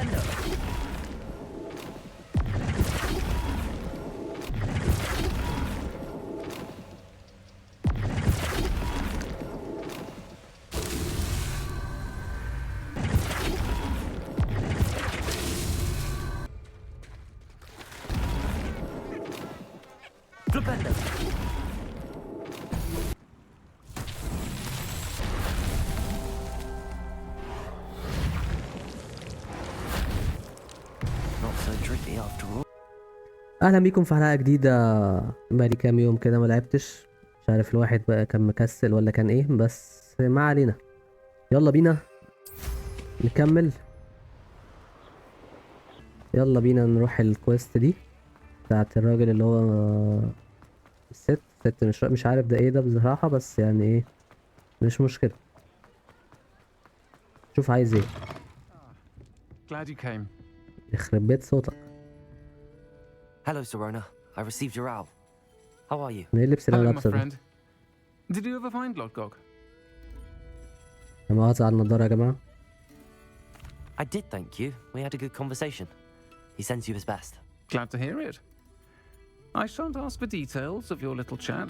Stupendo. Stupendo. Not so tricky after all. اهلا بيكم في حلقه جديده. بقالي كام يوم كده ما لعبتش، مش عارف الواحد بقى كان مكسل ولا كان ايه، بس ما علينا. يلا بينا نكمل. يلا بينا نروح الكويست دي بتاعت الراجل اللي هو الست مش عارف ده ايه ده بصراحه، بس يعني ايه مش مشكله. شوف عايز ايه. Glad you came. يخرب بيت صوتك. Hello, Serona. I received your owl. How are you? ايه اللبس اللي انا Hello, my لابسه ده؟ friend. Did you ever find Lodgog? انا مؤاخذة على النضاره يا جماعه. I did, thank you. We had a good conversation. He sends you his best. Glad to hear it. I shan't ask for details of your little chat,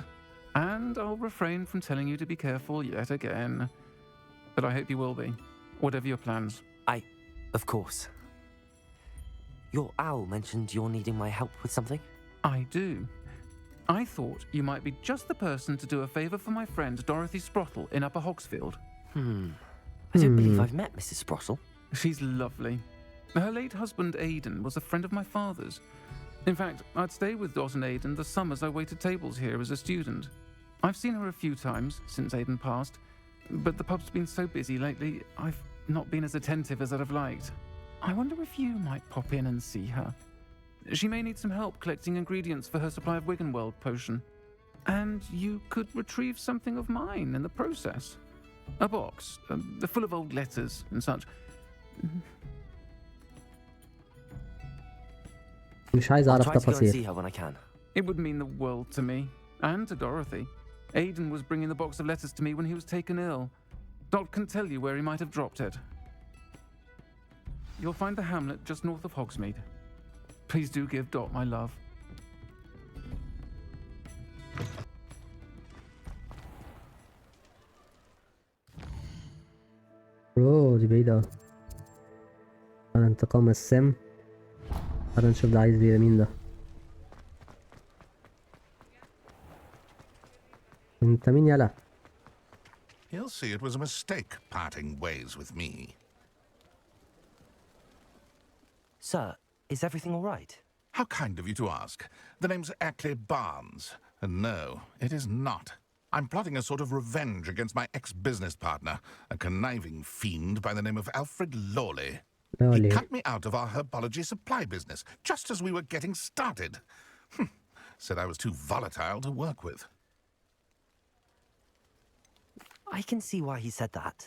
and I'll refrain from telling you to be careful yet again. But I hope you will be, whatever your plans. Of course. Your owl mentioned you're needing my help with something? I do. I thought you might be just the person to do a favour for my friend Dorothy Sprottle in Upper Hogsfield. I don't believe I've met Mrs. Sprottle. She's lovely. Her late husband Aidan was a friend of my father's. In fact, I'd stay with Dot and Aidan the summers I waited tables here as a student. I've seen her a few times since Aidan passed, but the pub's been so busy lately, I've not been as attentive as I'd have liked. I wonder if you might pop in and see her. She may need some help collecting ingredients for her supply of Wiggenweld potion. And you could retrieve something of mine in the process. A box, full of old letters and such. مش عايز I'll اعرف try to go and see تفاصيل. her when I can. It would mean the world to me, and to Dorothy. Aidan was bringing the box of letters to me when he was taken ill. Dot can tell you where he might have dropped it. You'll find the hamlet just north of Hogsmeade. Please do give Dot my love. اوه دي بعيدة اوي. على انتقام السم. تعالى نشوف ده عايز ايه، مين ده؟ انت مين يالا؟ He'll see it was a mistake parting ways with me. Sir, is everything all right? How kind of you to ask. The name's Ackley Barnes. And no, it is not. I'm plotting a sort of revenge against my ex-business partner, a conniving fiend by the name of Alfred Lawley. He cut me out of our herbology supply business just as we were getting started. Said I was too volatile to work with. I can see why he said that.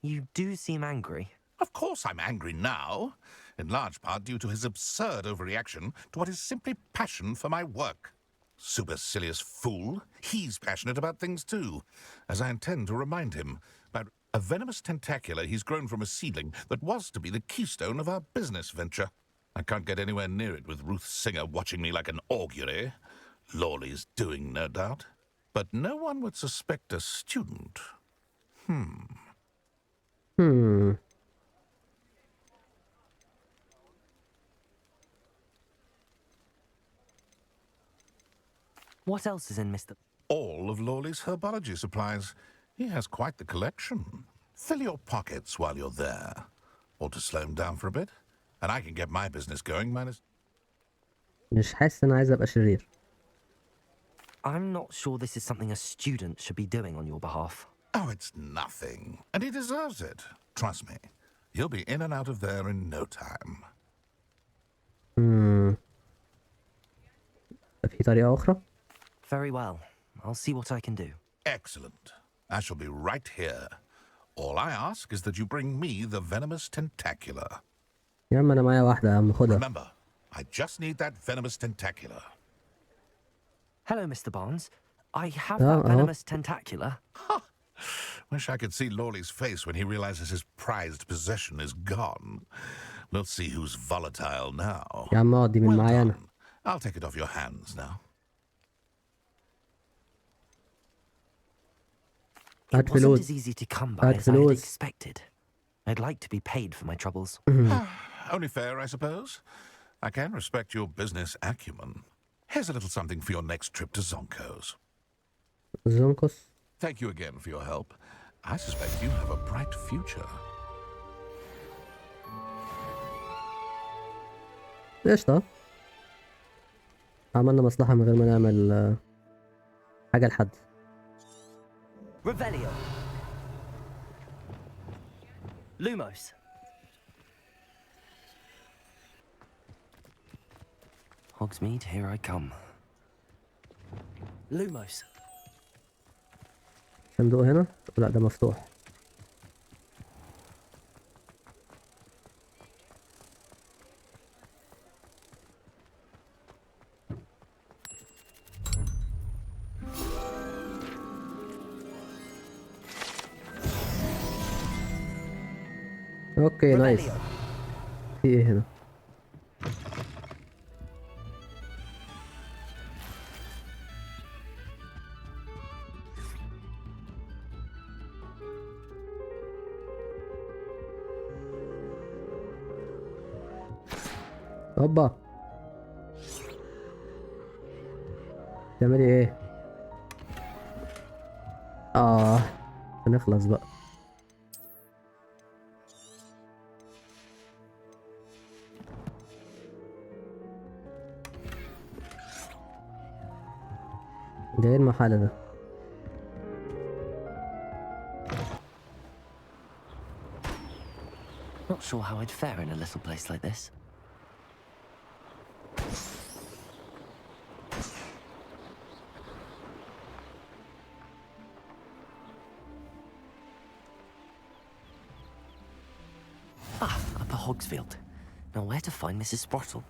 You do seem angry. Of course I'm angry now, in large part due to his absurd overreaction to what is simply passion for my work. Supercilious fool. He's passionate about things too, as I intend to remind him about a venomous tentacula he's grown from a seedling that was to be the keystone of our business venture. I can't get anywhere near it with Ruth Singer watching me like an augury. Lawley's doing, no doubt. But no one would suspect a student. What else is in Mr. All of Lawley's herbology supplies. He has quite the collection. Fill your pockets while you're there. Or to slow him down for a bit. And I can get my business going minus... مش حاسس ان عايز ابقى شرير. I'm not sure this is something a student should be doing on your behalf. Oh, it's nothing. And he deserves it. Trust me. He'll be in and out of there in no time. في طريقة أخرى؟ Very well. I'll see what I can do. Excellent. I shall be right here. All I ask is that you bring me the venomous tentacula. يا عم أنا معايا واحدة يا عم خدها. Remember, I just need that venomous tentacula. Hello, Mr. Barnes. I have that venomous tentacula. Wish I could see Lawley's face when he realizes his prized possession is gone. Let's see who's volatile now. يا عم اقعد دي من Well معايا انا. done. I'll take it off your hands now. It wasn't فلوس. as easy to come by هات as I had فلوس. expected. I'd like to be paid for my troubles. Only fair, I suppose. I can respect your business acumen. Here's a little something for your next trip to Zonko's. زونكوس. Thank you again for your help. I suspect you have a bright future. قشطة. عملنا مصلحة من غير ما نعمل حاجة لحد. Revelio. Lumos. Hogsmeade, here I come. Lumos. صندوق هنا؟ لا ده مفتوح. اوكي نايس. في ايه هنا؟ هوبا. تعملي ايه؟ هنخلص بقى. ده ايه المحل ده؟ Not sure how I'd fare in a little place like this. Upper Hogsfield. Now where to find Mrs. Sprottle?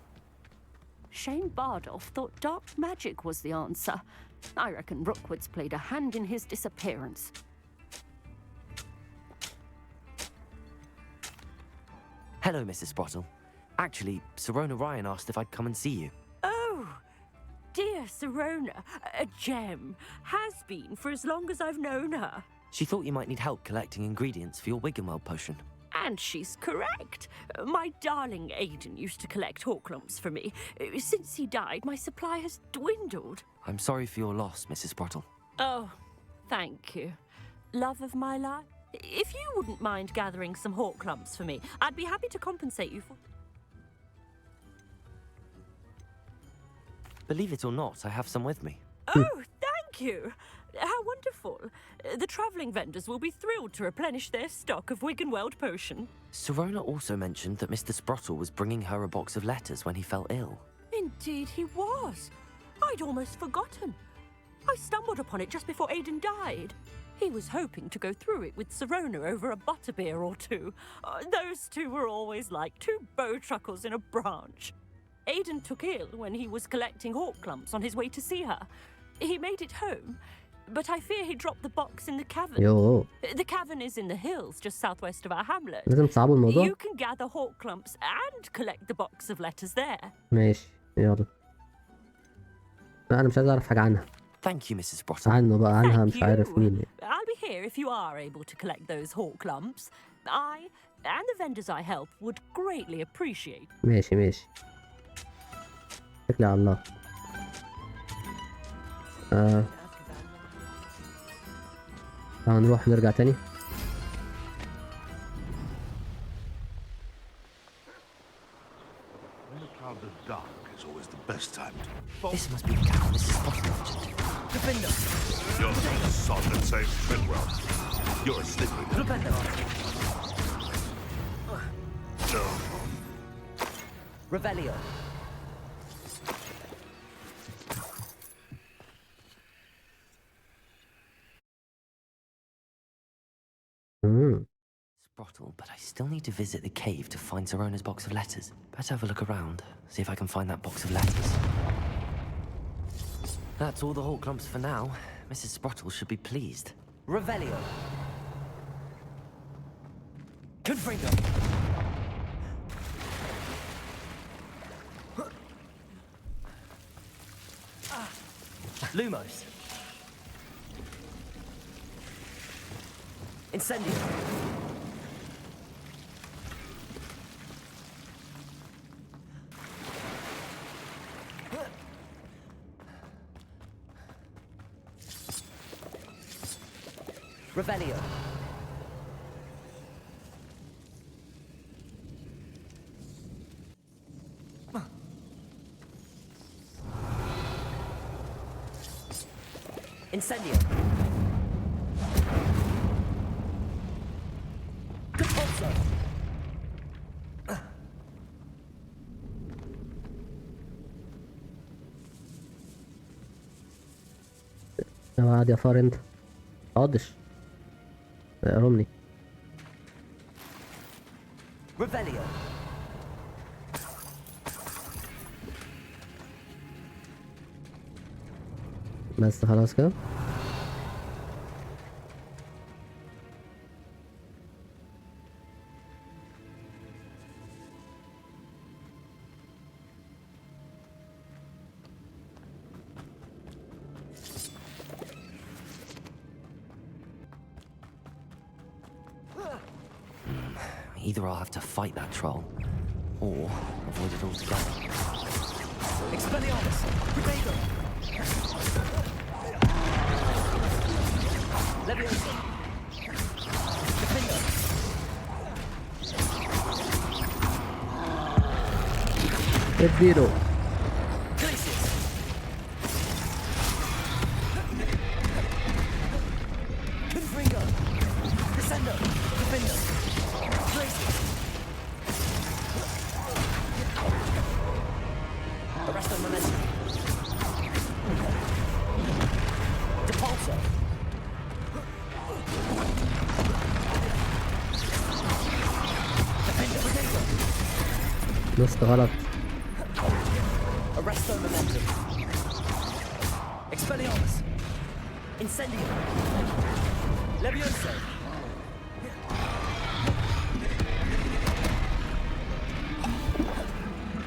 Shane Bardolph thought dark magic was the answer. I reckon Rookwood's played a hand in his disappearance. Hello, Mrs. Sprottle. Actually, Sirona Ryan asked if I'd come and see you. Oh, dear Sirona, a gem. Has been for as long as I've known her. She thought you might need help collecting ingredients for your Wiggenweld potion. And she's correct. My darling Aidan used to collect Horklumps for me. Since he died, my supply has dwindled. I'm sorry for your loss, Mrs. Sprottle. Oh, thank you. Love of my life. If you wouldn't mind gathering some Horklumps for me, I'd be happy to compensate you for... Believe it or not, I have some with me. Oh, thank you. How wonderful. The travelling vendors will be thrilled to replenish their stock of Wiggenweld potion. Sirona also mentioned that Mr. Sprottle was bringing her a box of letters when he fell ill. Indeed he was. I'd almost forgotten. I stumbled upon it just before Aidan died. He was hoping to go through it with Sirona over a butterbeer or two. Those two were always like two bowtruckles in a branch. Aidan took ill when he was collecting Horklumps on his way to see her. He made it home, but I fear he dropped the box in the cavern. يوه. The cavern is in the hills just southwest of our hamlet. لازم تصعبوا الموضوع. You can gather Horklumps and collect the box of letters there. ماشي يلا. لا أنا مش عايز أعرف حاجة عنها. Thank you, Mrs. Sprottle. عنه بقى عنها Thank مش عارف you. مين. I'll be here if you are able to collect those Horklumps. I and the vendors I help would greatly appreciate. ماشي ماشي. اتكلي على الله. هنروح نرجع تاني. When the clouds are dark is always the best time to... This must be the cow Mrs. Sprottle mentioned. Defender! You're not a sod that saves Fitwell. You're a slippery one. Defender! No. Revelio! Sprottle, but I still need to visit the cave to find Sirona's box of letters. Better have a look around, see if I can find that box of letters. That's all the Horklumps for now. Mrs. Sprottle should be pleased. Revelio! Confringo! Lumos. Incendio. Revelio. Incendio. Compulso. قاعد يا فار انت اقعدش رمني. Revelio. بس خلاص كده. Either I'll have to fight that troll, or avoid it altogether. Expelliarmus! Protego! Leviosa! Defender! اديله. Glacius! Confringo! Descendo! Defender! Glacius! Arresto momentum! Depulso! Defender! Protego! دوست غلط. Arresto momentum. Expelliarmus. Incendio. Levioso.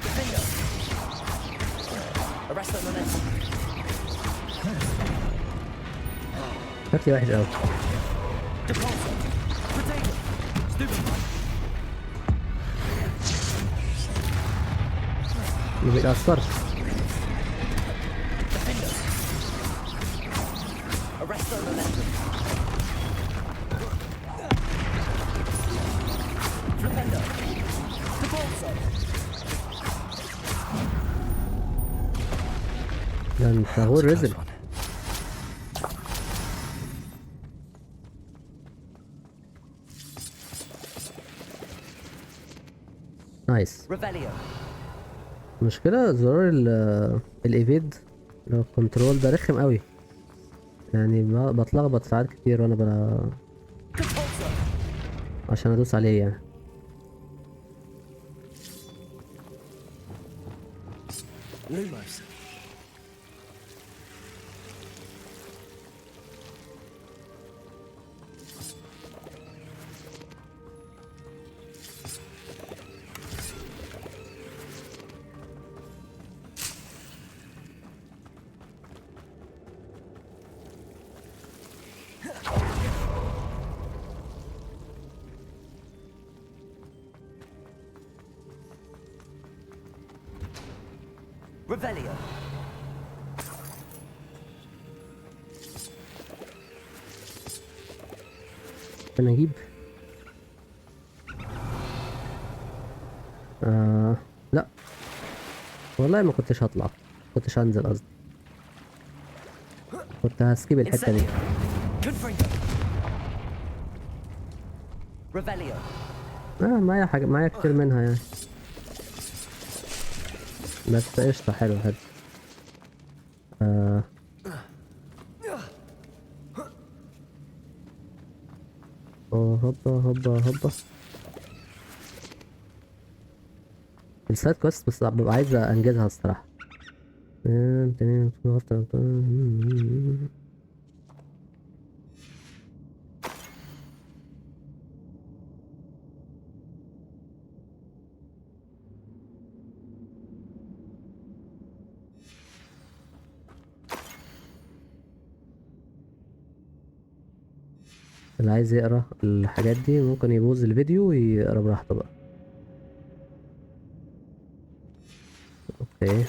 Defender. Arresto momentum. شكلي وحش قوي. Depulso. Protego. Stupefy. ما بيتأثرش. Defender. Arresto momentum. Flipendo. Depulso. ده انت غور رزل. نايس. Revelio. المشكلة زرار الايفيد اللي هو الكنترول ده رخم قوي، يعني بتلخبط ساعات كتير وانا Compulso. عشان ادوس عليه يعني. Lumos. Revelio. انا اجيب لا والله ما كنتش هطلع، كنتش هنزل قصدي، كنت هسكيب الحتة دي. Confringo. Revelio. معايا حاجة، معايا كتير منها يعني، بس قشطة. حلو حلو. هوبا هوبا هوبا. السايد كويست بس ببقى عايز انجزها الصراحة. اللي عايز يقرا الحاجات دي ممكن يبوظ الفيديو ويقرا براحته بقى. اوكي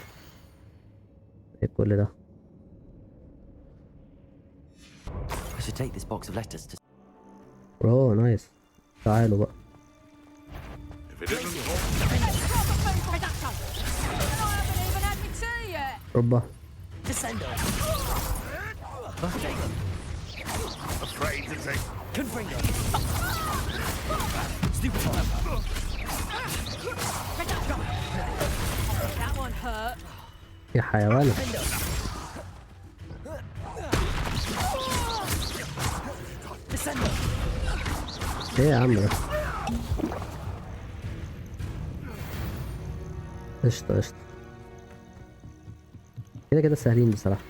ايه كل ده؟ I should take this box of letters to. اوه نايس. تعالوا بقى. If it isn't اوبا. Descendo. afraid to take. Confringo. Stupefy. That one hurt. يا حيوان. Descendo. ايه يا عم ده؟ قشطة قشطة. كده كده سهلين بصراحة.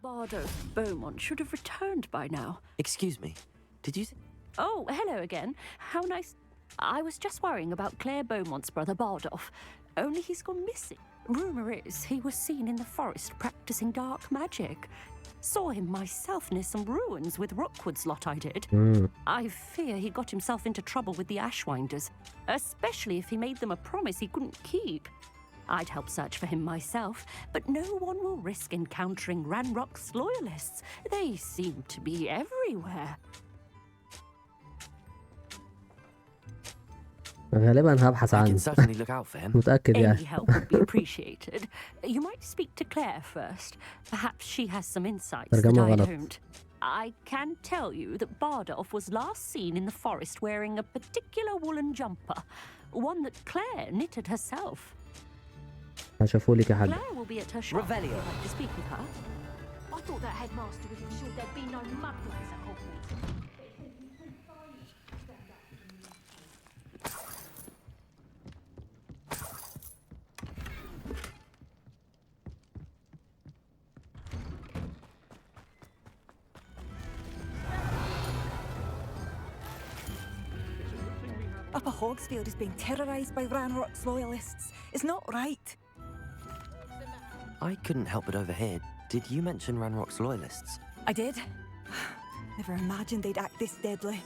Bardo Beaumont should have returned by now. Excuse me. Did you? Oh, hello again. How nice. I was just worrying about Claire Beaumont's brother Bardolph. Only he's gone missing. Rumour is he was seen in the forest practicing dark magic. Saw him myself near some ruins with Rookwood's lot I did. I fear he got himself into trouble with the Ashwinders, especially if he made them a promise he couldn't keep. I'd help search for him myself, but no one will risk encountering Ranrock's loyalists. They seem to be everywhere. غالبا هبحث I can عنه. certainly look out for him. متأكد Any يعني. help would be appreciated. You might speak to Claire first. Perhaps she has some insights that ترجمة I غلط. don't. I can tell you that Bardolph was last seen in the forest wearing a particular woolen jumper, one that Claire knitted herself. هشوفهولك يا حاج. Claire will be at her shop. Revelio. Would you like to speak with her? I thought that headmaster was ensured there'd be no mudbloods at Hogwarts. Upper Hogsfield is being terrorised by Ranrock's loyalists. It's not right. I couldn't help but overhear. Did you mention Ranrock's loyalists? I did. Never imagined they'd act this deadly.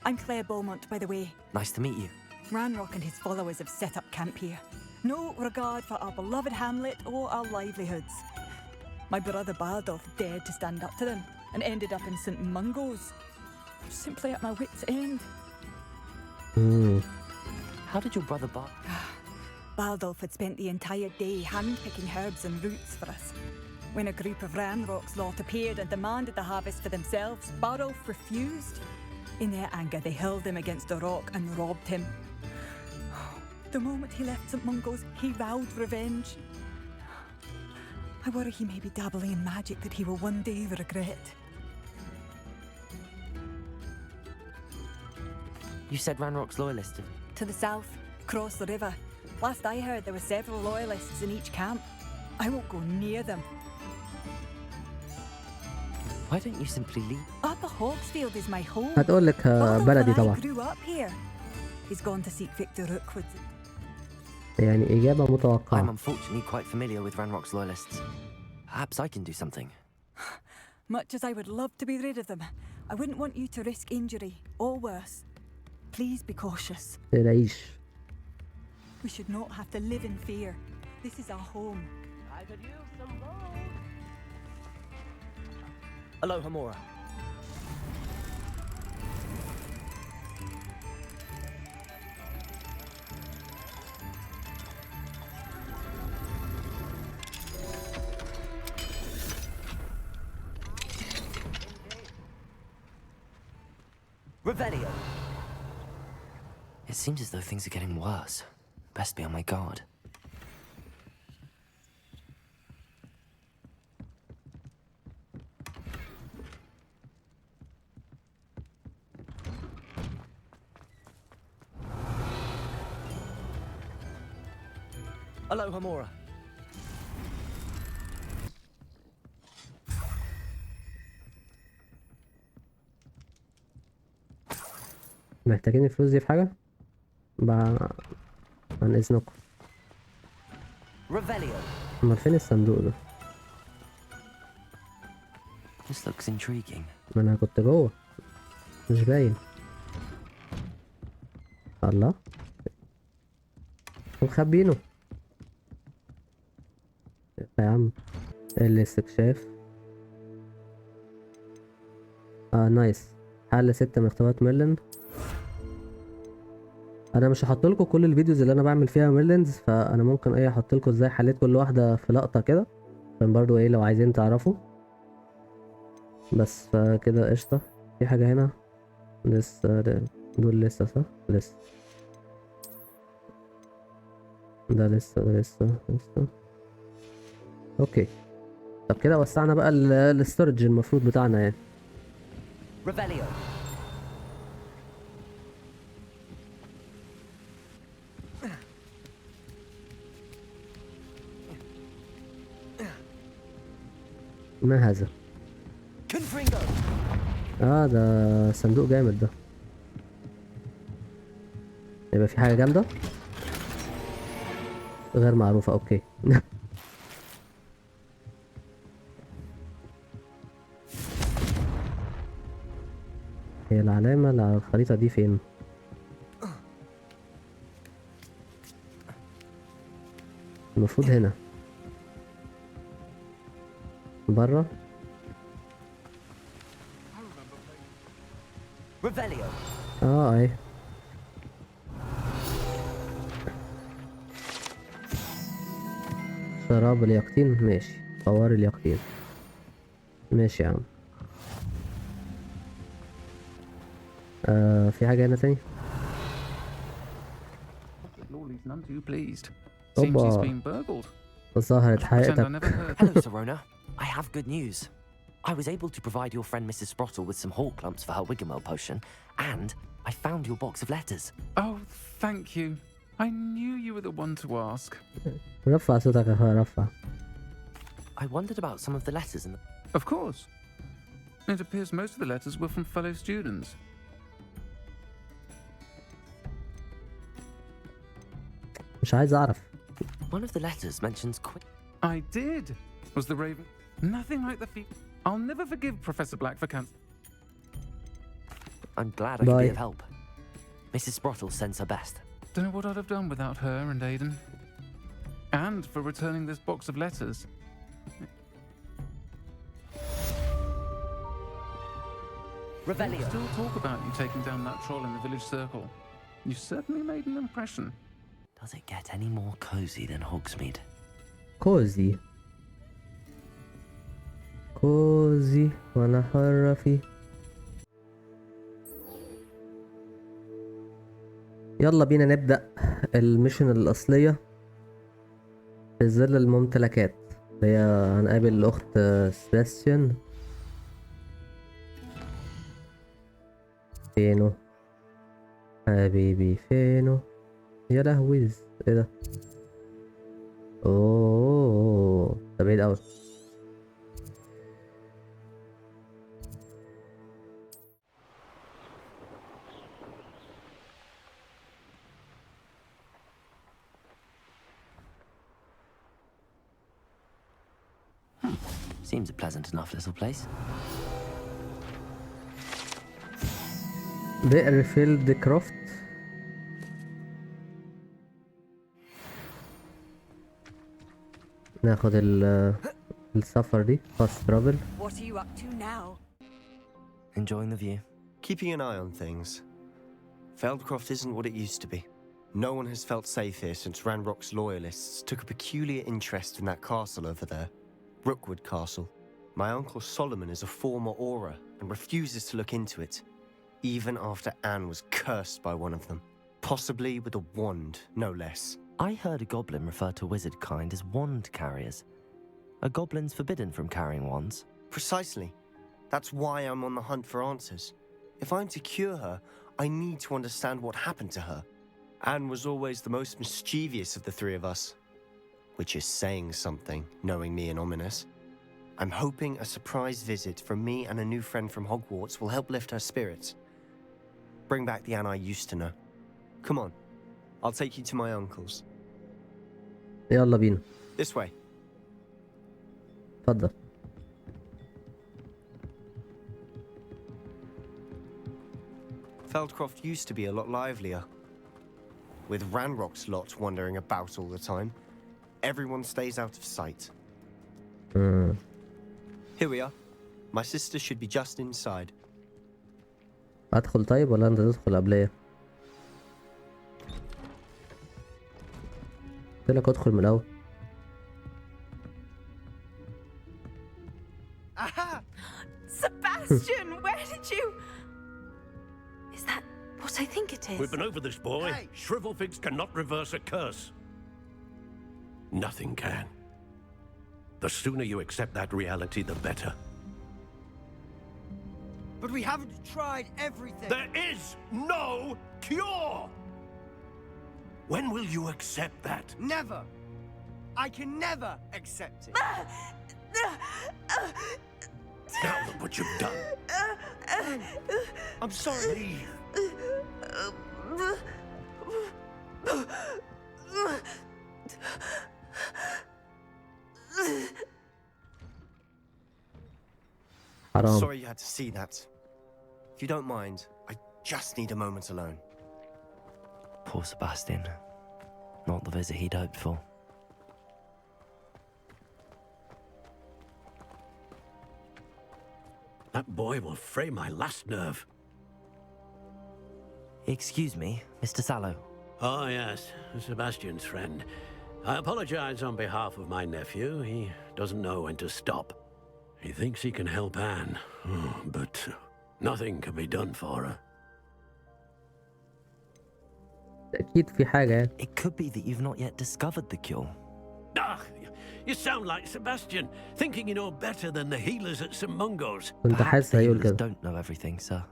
I'm Claire Beaumont, by the way. Nice to meet you. Ranrock and his followers have set up camp here. No regard for our beloved hamlet or our livelihoods. My brother Bardolph dared to stand up to them and ended up in St. Mungo's. Simply at my wit's end. How did your brother Bardolph had spent the entire day hand-picking herbs and roots for us. When a group of Ranrock's lot appeared and demanded the harvest for themselves, Bardolph refused. In their anger, they hurled him against a rock and robbed him. The moment he left St. Mungo's, he vowed revenge. I worry he may be dabbling in magic that he will one day regret. You said Ranrock's loyalists. To the south, across the river. Last I heard, there were several loyalists in each camp. I won't go near them. Why don't you simply leave? Upper Hogsfield is my home. هتقول لك بلدي Bardolph and I طبعا. grew up here. He's gone to seek Victor Rookwood. يعني إجابة I'm متوقعة. unfortunately quite familiar with Ranrock's loyalists. Perhaps I can do something. Much as I would love to be rid of them, I wouldn't want you to risk injury, or worse. Please be cautious. متقلقيش. We should not have to live in fear. This is our home. I could use some gold. Hello, Hamora. Revelio. It seems as though things are getting worse. Best be on my guard. Hello, Hamora. محتاجين الفلوس دي في حاجة؟ عن إذنكم. Revelio. أمال فين الصندوق ده؟ This looks intriguing. ما انا كنت جوه مش باين. الله مخبينه يا عم. الاستكشاف نايس. حل 6 من اختبارات ميرلين. انا مش هحط لكم كل الفيديوز اللي انا بعمل فيها ميرلينز، فانا ممكن ايه احط لكم ازاي حليت كل واحده في لقطه كده، عشان برضو ايه لو عايزين تعرفوا. بس فكده قشطه. في حاجه هنا لسه دول لسه صح لسه. ده لسه. اوكي طب كده وسعنا بقى الاستورج المفروض بتاعنا يعني. Revelio. ما هذا؟ Confringo. ده صندوق جامد ده. يبقى في حاجة جامدة غير معروفة. اوكي هي العلامة اللي على الخريطة دي فين؟ المفروض هنا برا. Revelio. اي شراب اليقطين ماشي. فوار اليقطين ماشي يا عم. في حاجة هنا تاني؟ Lawley's none too pleased. Seems he's been burgled. ظهرت Pretend I حقيقتك. never heard. Hello, Serona. I have good news. I was able to provide your friend Mrs. Sprottle with some hawk lumps for her Wiggamel potion, and I found your box of letters. Oh, thank you. I knew you were the one to ask. رفع صوتك يا اخويا رفع. I wondered about some of the letters in the... Of course. It appears most of the letters were from fellow students. مش عايز اعرف. One of the letters mentions quick... I did. Was the raven... Nothing like the feet. I'll never forgive Professor Black for cancer. I'm glad I could be Bye. of help. Mrs. Sprottle sends her best. Don't know what I'd have done without her and Aidan. And for returning this box of letters. Revelio. Still talk about you taking down that troll in the village circle. You certainly made an impression. Does it get any more cozy than Hogsmeade? كوزي كوزي وانا حرة فيه. يلا بينا نبدأ الميشن الأصلية في ظل الممتلكات اللي هي هنقابل الأخت سباستيان. فينو حبيبي فينو؟ يا لهوي ايه ده؟ اوه ده بعيد اوي. Seems a pleasant enough little place. بئر فيلد كروفت. ناخد السفر دي fast travel. What are you up to now? Enjoying the view. Keeping an eye on things. Feldcroft isn't what it used to be. No one has felt safe here since Ranrock's loyalists took a peculiar interest in that castle over there. Rookwood Castle. My uncle Solomon is a former Auror and refuses to look into it, even after Anne was cursed by one of them. Possibly with a wand, no less. I heard a goblin refer to wizard kind as wand carriers. Are goblins forbidden from carrying wands? Precisely. That's why I'm on the hunt for answers. If I'm to cure her, I need to understand what happened to her. Anne was always the most mischievous of the three of us. Which is saying something, knowing me and Ominous. I'm hoping a surprise visit from me and a new friend from Hogwarts will help lift her spirits. Bring back the Anne I used to know. Come on, I'll take you to my uncle's. يلا بينا. This way. اتفضل. Feldcroft used to be a lot livelier. With Ranrock's lot wandering about all the time, everyone stays out of sight. Here we are. My sister should be just inside. ادخل طيب ولا انت تدخل قبليه؟ قلت لك ادخل من الاول. Aha! Sebastian, where did you... Is that what I think it is? We've been over this, boy. Hey. Shrivelfigs cannot reverse a curse. Nothing can. The sooner you accept that reality, the better. But we haven't tried everything. There is no cure! When will you accept that? Never. I can never accept it. Now look what you've done. I'm sorry. Leave. حرام. Sorry you had to see that. If you don't mind, I just need a moment alone. Poor Sebastian. Not the visit he'd hoped for. That boy will fray my last nerve. Excuse me, Mr. Sallow. Oh, yes, Sebastian's friend. I apologize on behalf of my nephew. He doesn't know when to stop. He thinks he can help Anne, but nothing can be done for her. اكيد في حاجة يعني. It could be that you've not yet discovered the cure. Ah, you sound like Sebastian, thinking you know better than the healers at St. Mungo's. كنت Perhaps حاسس the هيقول healers كده. don't know everything, sir.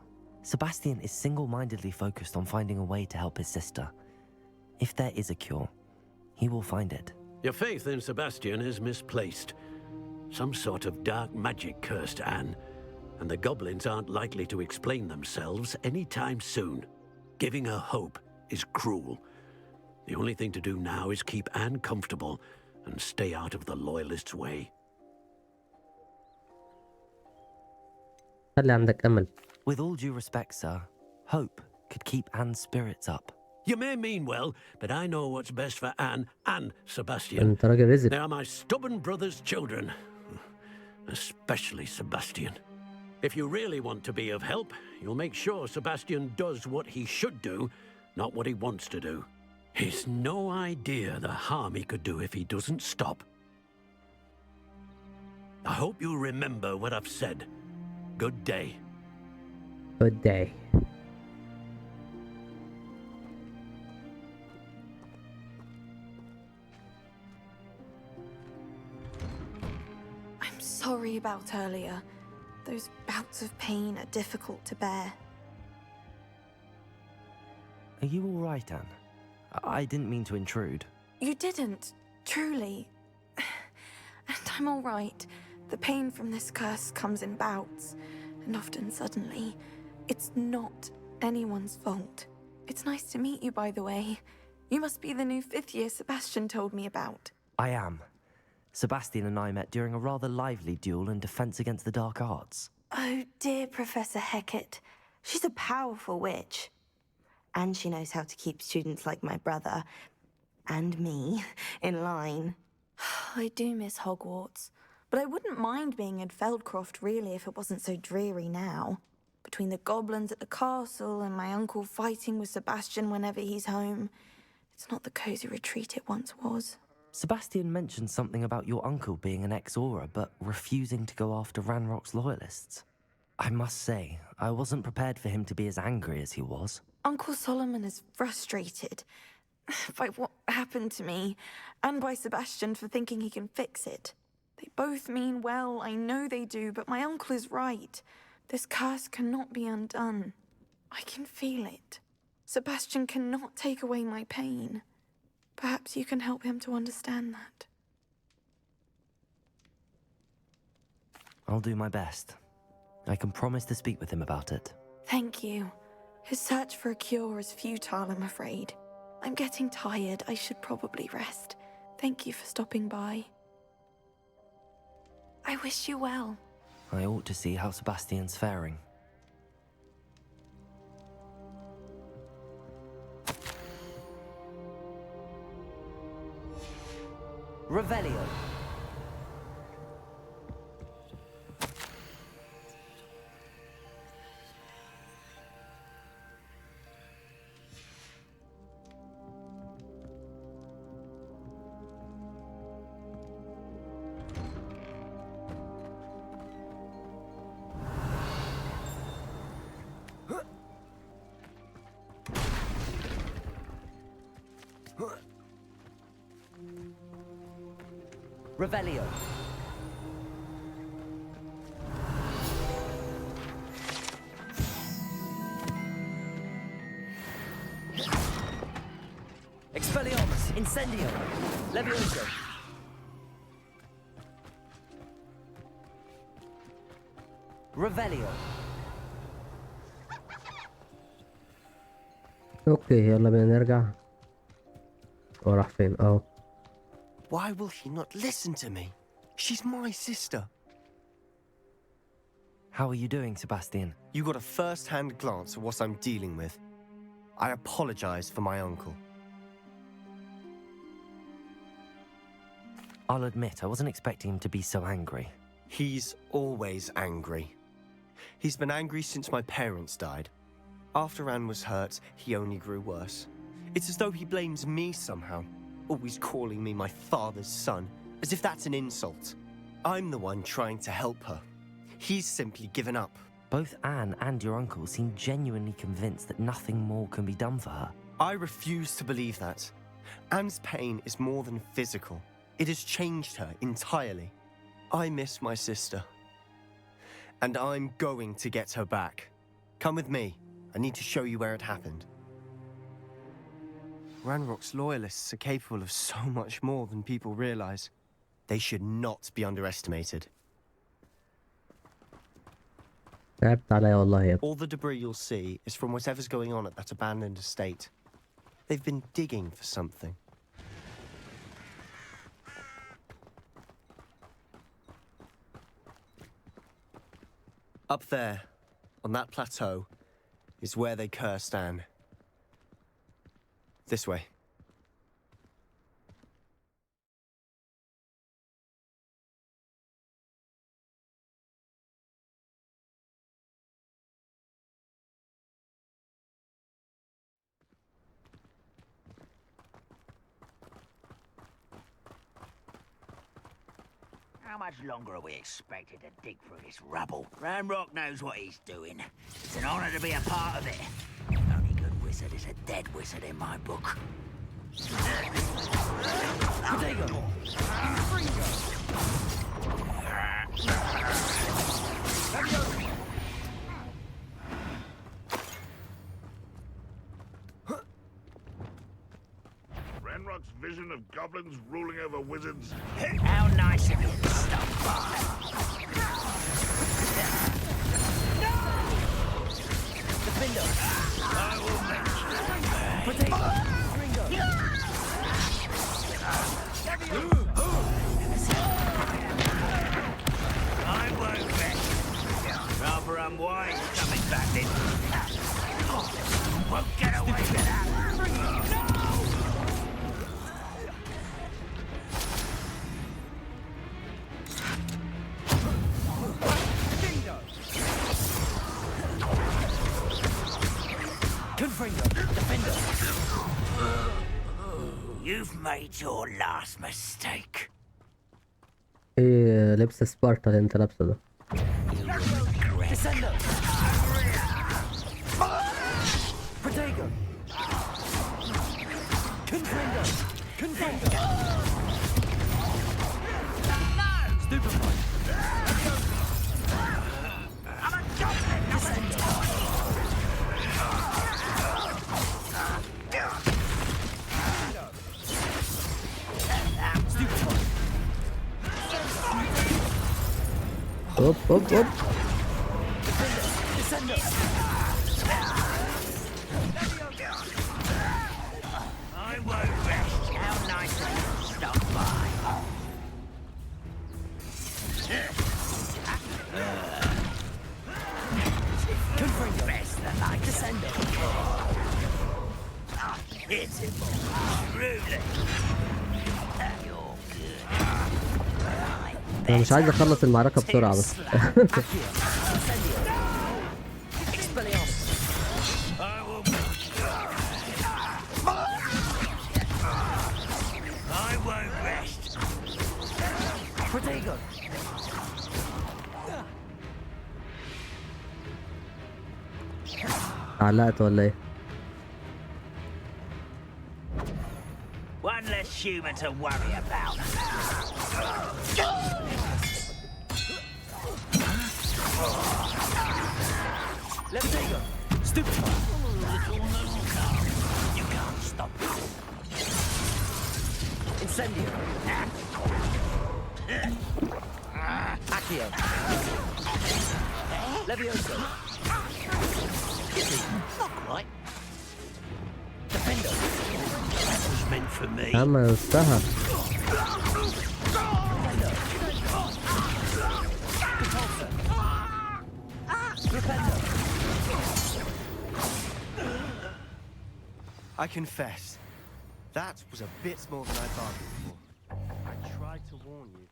Sebastian is single-mindedly focused on finding a way to help his sister. If there is a cure, he will find it. Your faith in Sebastian is misplaced. Some sort of dark magic cursed Anne, and the goblins aren't likely to explain themselves anytime soon. Giving her hope is cruel. The only thing to do now is keep Anne comfortable and stay out of the Loyalists' way. خلي عندك أمل. With all due respect, sir, hope could keep Anne's spirits up. You may mean well, but I know what's best for Anne and Sebastian. أنت راجل رزق. They are my stubborn brother's children, especially Sebastian. If you really want to be of help, you'll make sure Sebastian does what he should do, not what he wants to do. He's no idea the harm he could do if he doesn't stop. I hope you remember what I've said. Good day. Good day. I'm sorry about earlier. Those bouts of pain are difficult to bear. Are you all right, Anne? I didn't mean to intrude. You didn't, truly. And I'm all right. The pain from this curse comes in bouts, and often suddenly. It's not anyone's fault. It's nice to meet you, by the way. You must be the new 5th year Sebastian told me about. I am. Sebastian and I met during a rather lively duel in defense against the dark arts. Oh, dear Professor Hecat. She's a powerful witch. And she knows how to keep students like my brother and me in line. I do miss Hogwarts, but I wouldn't mind being in Feldcroft really if it wasn't so dreary now. Between the goblins at the castle and my uncle fighting with Sebastian whenever he's home, it's not the cozy retreat it once was. Sebastian mentioned something about your uncle being an ex-Auror, but refusing to go after Ranrock's loyalists. I must say, I wasn't prepared for him to be as angry as he was. Uncle Solomon is frustrated by what happened to me, and by Sebastian for thinking he can fix it. They both mean well, I know they do, but my uncle is right. This curse cannot be undone. I can feel it. Sebastian cannot take away my pain. Perhaps you can help him to understand that. I'll do my best. I can promise to speak with him about it. Thank you. His search for a cure is futile, I'm afraid. I'm getting tired. I should probably rest. Thank you for stopping by. I wish you well. I ought to see how Sebastian's faring. Revelio. Revelio. Expelliarmus. Incendio. Levioso. Revelio. اوكي يلا بينا نرجع. هو راح فين؟ اه Why will he not listen to me? She's my sister. How are you doing, Sebastian? You got a first-hand glance at what I'm dealing with. I apologize for my uncle. I'll admit, I wasn't expecting him to be so angry. He's always angry. He's been angry since my parents died. After Anne was hurt, he only grew worse. It's as though he blames me somehow, always calling me my father's son, as if that's an insult. I'm the one trying to help her. He's simply given up. Both Anne and your uncle seem genuinely convinced that nothing more can be done for her. I refuse to believe that. Anne's pain is more than physical. It has changed her entirely. I miss my sister. And I'm going to get her back. Come with me. I need to show you where it happened. Ranrock's loyalists are capable of so much more than people realize. They should not be underestimated. تعبت عليا والله يا ابني. All the debris you'll see is from whatever's going on at that abandoned estate. They've been digging for something. Up there, on that plateau, is where they cursed Anne. This way. How much longer are we expected to dig through this rubble? Ranrock knows what he's doing. It's an honor to be a part of it. The only good wizard is a dead wizard in my book. Potato! Ranrock's vision of goblins ruling over wizards. How nice of you to stop by. Defender! I will mention. Potato! I won't bet. Rather unwise coming back then. Won't get away with that. You've made your last mistake. ايه لبس سبارتا اللي انت لابسه ده؟ Hop hop hop. I won't rest. How nice of you to stop by. Best that I descend. Pitiful. Truly. You're good. انا مش عايز اخلص المعركة بسرعة بس. علقت ولا ايه؟ One less human to worry about. Let's take her. Stupid. You can't stop me. Incendio. Accio. Levioso. Not quite. Defendo. That was meant for me. يا عم استهى. I confess, that was a bit more than I bargained for. I tried to warn you.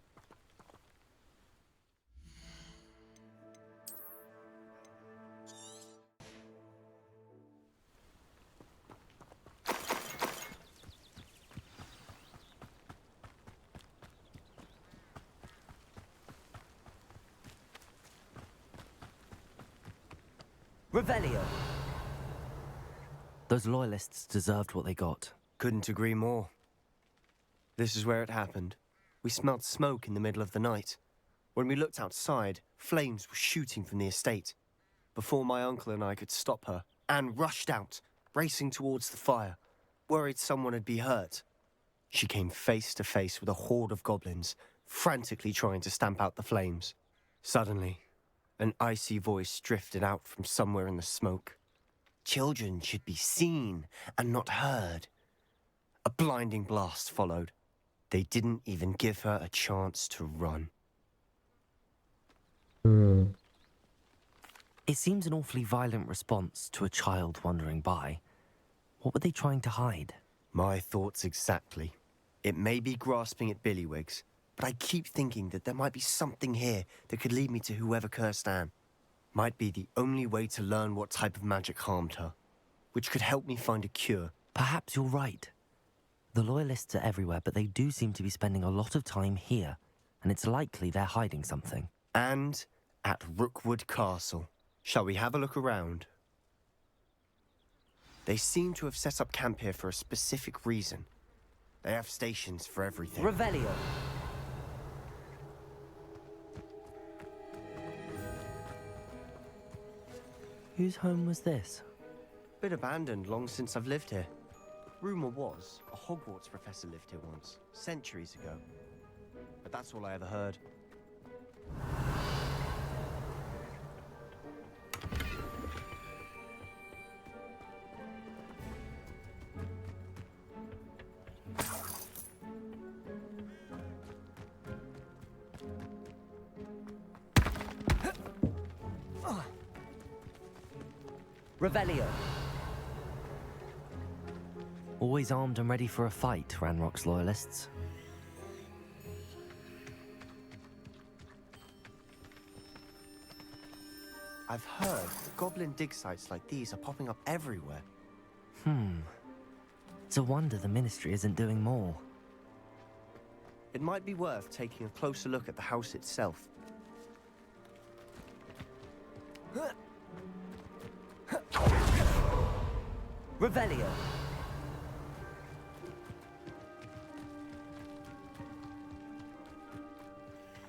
Revelio. Those loyalists deserved what they got. Couldn't agree more. This is where it happened. We smelled smoke in the middle of the night. When we looked outside, flames were shooting from the estate. Before my uncle and I could stop her, Anne rushed out, racing towards the fire, worried someone had been hurt. She came face to face with a horde of goblins, frantically trying to stamp out the flames. Suddenly, an icy voice drifted out from somewhere in the smoke. Children should be seen and not heard. A blinding blast followed. They didn't even give her a chance to run. It seems an awfully violent response to a child wandering by. What were they trying to hide? My thoughts exactly. It may be grasping at Billywigs, but I keep thinking that there might be something here that could lead me to whoever cursed Anne. Might be the only way to learn what type of magic harmed her, which could help me find a cure. Perhaps you're right. The loyalists are everywhere, but they do seem to be spending a lot of time here, and it's likely they're hiding something. And at Rookwood Castle. Shall we have a look around? They seem to have set up camp here for a specific reason. They have stations for everything. Revelio. Whose home was this? Been abandoned long since I've lived here. Rumour was a Hogwarts professor lived here once, centuries ago. But that's all I ever heard. Revelio. Always armed and ready for a fight, Ranrock's loyalists. I've heard goblin dig sites like these are popping up everywhere. It's a wonder the Ministry isn't doing more. It might be worth taking a closer look at the house itself. Revelio.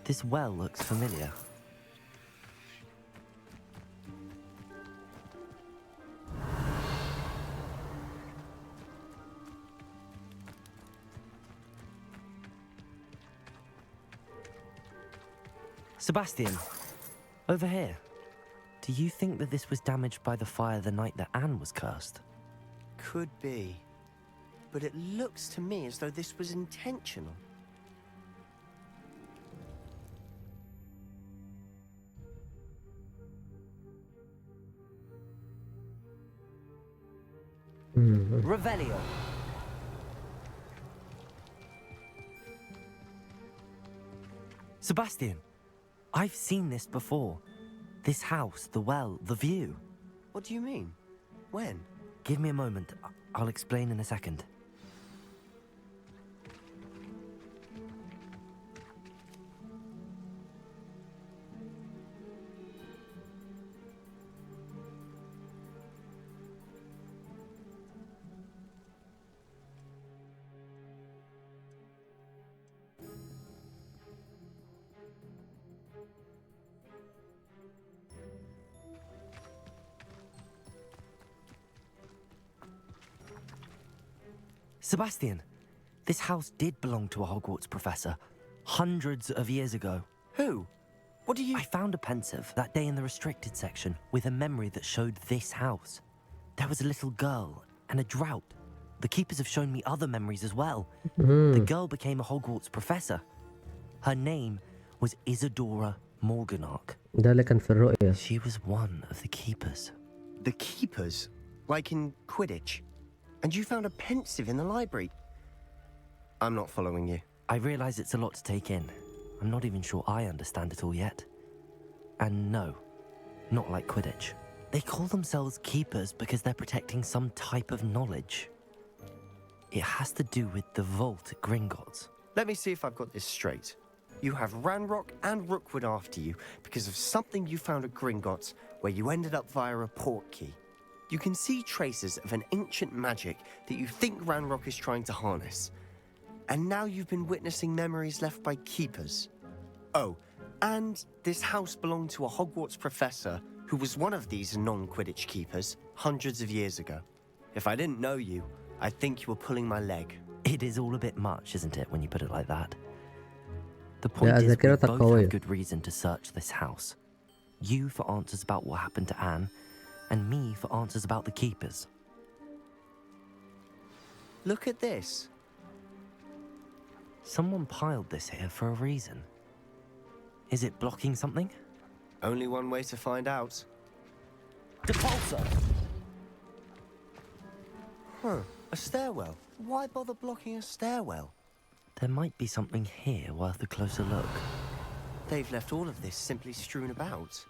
This well looks familiar. Sebastian, over here. Do you think that this was damaged by the fire the night that Anne was cursed? Could be. But it looks to me as though this was intentional. Revelio. Sebastian, I've seen this before. This house, the well, the view. What do you mean? When? Give me a moment. I'll explain in a second. Sebastian, this house did belong to a Hogwarts professor hundreds of years ago. Who? What do you... I found a pensive that day in the restricted section with a memory that showed this house. There was a little girl and a drought. The keepers have shown me other memories as well. The girl became a Hogwarts professor. Her name was Isadora Morganach. ده اللي كان في الرؤية. She was one of the keepers. The keepers? Like in Quidditch? And you found a pensive in the library? I'm not following you. I realize it's a lot to take in. I'm not even sure I understand it all yet. And no, not like Quidditch. They call themselves keepers because they're protecting some type of knowledge. It has to do with the vault at Gringotts. Let me see if I've got this straight. You have Ranrock and Rookwood after you because of something you found at Gringotts where you ended up via a port key. You can see traces of an ancient magic that you think Ranrock is trying to harness. And now you've been witnessing memories left by keepers. Oh, and this house belonged to a Hogwarts professor who was one of these non-Quidditch keepers hundreds of years ago. If I didn't know you, I'd think you were pulling my leg. It is all a bit much, isn't it, when you put it like that? The point Yeah, is we ذاكرتك both قوية. have good reason to search this house. You for answers about what happened to Anne, and me for answers about the keepers. Look at this. Someone piled this here for a reason. Is it blocking something? Only one way to find out. Depulsor! Huh, a stairwell. Why bother blocking a stairwell? There might be something here worth a closer look. They've left all of this simply strewn about.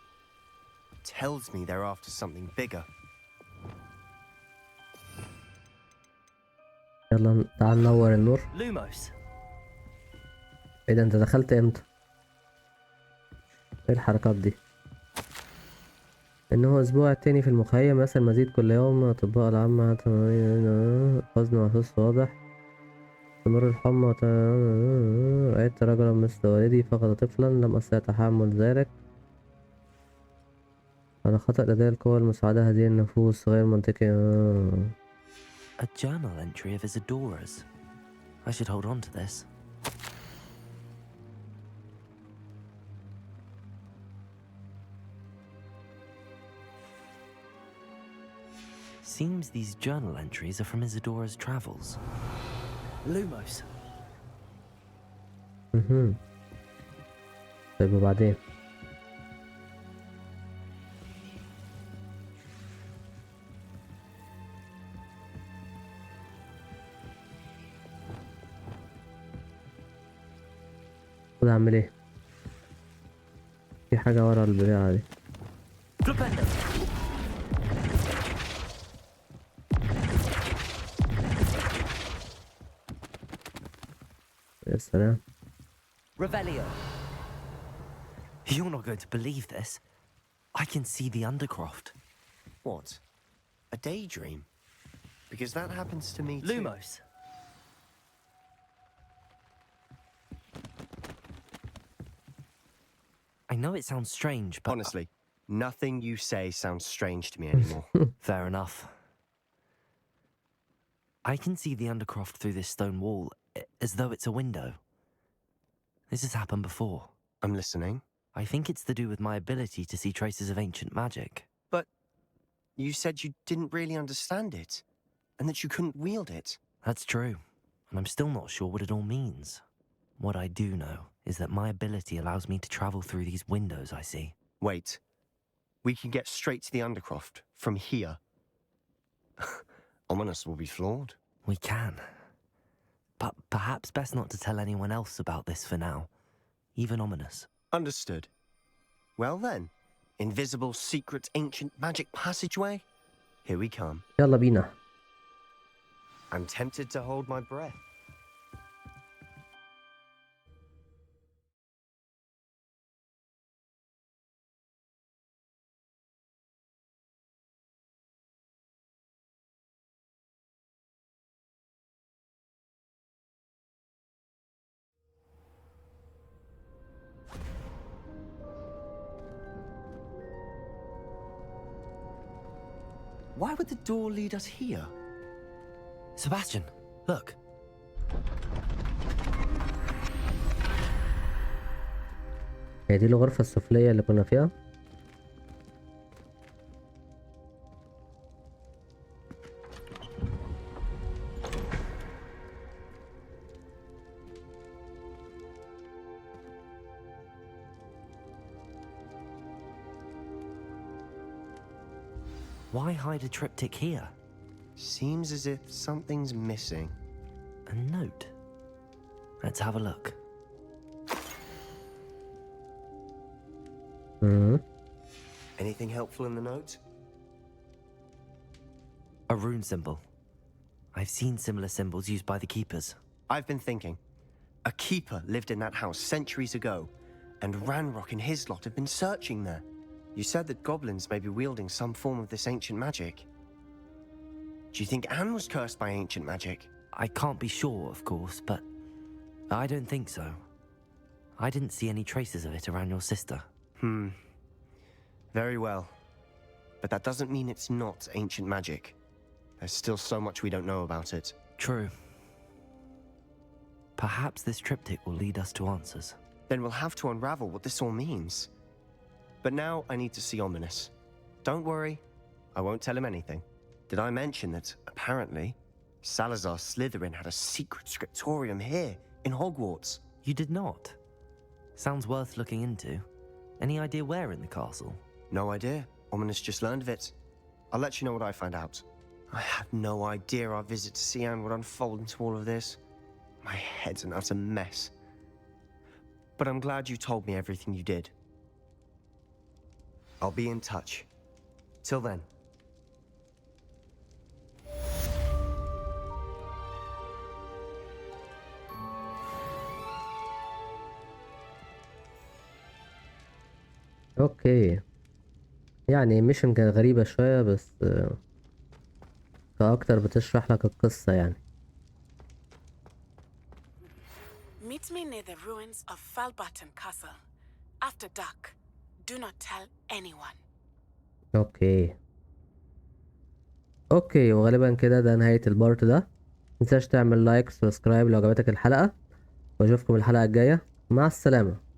Tells me they're after something bigger. يلا تعال ننور النور. Lumos! ايه ده انت دخلت امتى؟ ايه الحركات دي؟ انه اسبوع تاني في المخيم يصل مزيد كل يوم. اطباء العامة حزن وحسوس واضح. تمر الحمى رأيت رجلا مثل والدي فقد طفلا لم أستطع تحمل ذلك. على خطأ لدي القوى المساعدة هذه النفوس غير منطقي. A journal entry of Isadora's. I should hold on to this. Seems these journal entries are from Isadora's travels. Lumos. طيب وبعدين؟ خد اعمل ايه؟ في حاجة ورا البتاعة دي. يا سلام. Revelio. You're not going to believe this. I can see the Undercroft. What? A daydream? Because that happens to me too. Lumos. I know it sounds strange, but... Honestly, nothing you say sounds strange to me anymore. Fair enough. I can see the Undercroft through this stone wall, as though it's a window. This has happened before. I'm listening. I think it's to do with my ability to see traces of ancient magic. But you said you didn't really understand it, and that you couldn't wield it. That's true, and I'm still not sure what it all means. What I do know is that my ability allows me to travel through these windows I see. Wait. We can get straight to the Undercroft from here. Ominous will be flawed. We can. But perhaps best not to tell anyone else about this for now. even ominous. Understood. Well then, invisible, secret, ancient magic passageway? Here we come. يلا بينا. I'm tempted to hold my breath. Why would the door lead us here? Sebastian, look. هي دي الغرفة السفلية اللي كنا فيها؟ Why hide a triptych here? Seems as if something's missing. A note. Let's have a look. Anything helpful in the note? A rune symbol. I've seen similar symbols used by the keepers. I've been thinking. A keeper lived in that house centuries ago, and Ranrock and his lot have been searching there. You said that goblins may be wielding some form of this ancient magic. Do you think Anne was cursed by ancient magic? I can't be sure, of course, but I don't think so. I didn't see any traces of it around your sister. Very well. But that doesn't mean it's not ancient magic. There's still so much we don't know about it. True. Perhaps this triptych will lead us to answers. Then we'll have to unravel what this all means. But now I need to see Ominous. Don't worry, I won't tell him anything. Did I mention that, apparently, Salazar Slytherin had a secret scriptorium here, in Hogwarts? You did not? Sounds worth looking into. Any idea where in the castle? No idea. Ominous just learned of it. I'll let you know what I find out. I had no idea our visit to Cian would unfold into all of this. My head's an utter mess. But I'm glad you told me everything you did. I'll be in touch. Till then. اوكي، يعني ميشن كانت غريبة شوية بس كأكتر بتشرح لك القصة يعني. Meet me near the ruins of Falbaton Castle. After dark. Do not tell anyone. اوكي وغالبا كده ده نهاية البارت ده. متنساش تعمل لايك وسبسكرايب لو عجبتك الحلقة، واشوفكم الحلقة الجاية. مع السلامة.